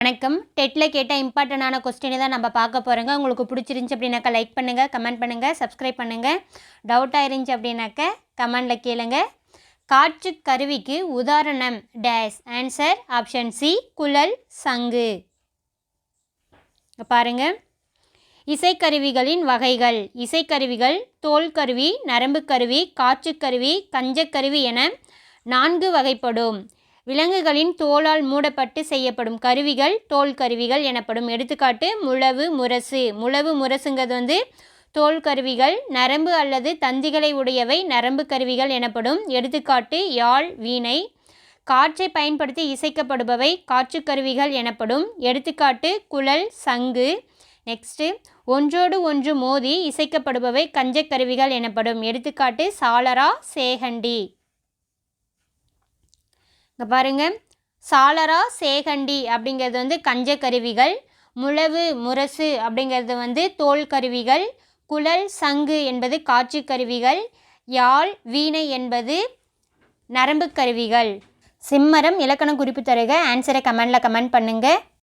வணக்கம். டெட்டில் கேட்ட இம்பார்ட்டண்டான கொஸ்டினை தான் நம்ம பார்க்க போகிறோங்க. உங்களுக்கு பிடிச்சிருந்துச்சி அப்படின்னாக்கா லைக் பண்ணுங்கள், கமெண்ட் பண்ணுங்கள், சப்ஸ்கிரைப் பண்ணுங்கள். டவுட்டாக இருந்துச்சு அப்படின்னாக்கா கமெண்டில் கேளுங்க. காற்று கருவிக்கு உதாரணம் டேஸ். ஆன்சர் ஆப்ஷன் சி குழல், சங்கு. பாருங்கள், இசைக்கருவிகளின் வகைகள். இசைக்கருவிகள் தோல்கருவி, நரம்பு கருவி, காற்றுக்கருவி, கஞ்சக்கருவி என 4 வகைப்படும். விலங்குகளின் தோலால் மூடப்பட்டு செய்யப்படும் கருவிகள் தோல் கருவிகள் எனப்படும். எடுத்துக்காட்டு முழவு, முரசு. முழவு, முரசுங்கிறது தோல் கருவிகள். நரம்பு அல்லது தந்திகளை உடையவை நரம்பு கருவிகள் எனப்படும். எடுத்துக்காட்டு யாழ், வீணை. காற்றை பயன்படுத்தி இசைக்கப்படுபவை காற்றுக்கருவிகள் எனப்படும். எடுத்துக்காட்டு குழல், சங்கு. நெக்ஸ்ட்டு, ஒன்றோடு ஒன்று மோதி இசைக்கப்படுபவை கஞ்சக்கருவிகள் எனப்படும். எடுத்துக்காட்டு சாளரா, சேகண்டி. இங்கே பாருங்கள், சாளரா, சேகண்டி அப்படிங்கிறது கஞ்சக்கருவிகள். முழவு, முரசு அப்படிங்கிறது தோல் கருவிகள். குழல், சங்கு என்பது காற்று கருவிகள். யாழ், வீணை என்பது நரம்பு கருவிகள். சிம்மரம் இலக்கணம் குறிப்பு தருக. ஆன்சரை கமெண்டில் கமெண்ட் பண்ணுங்கள்.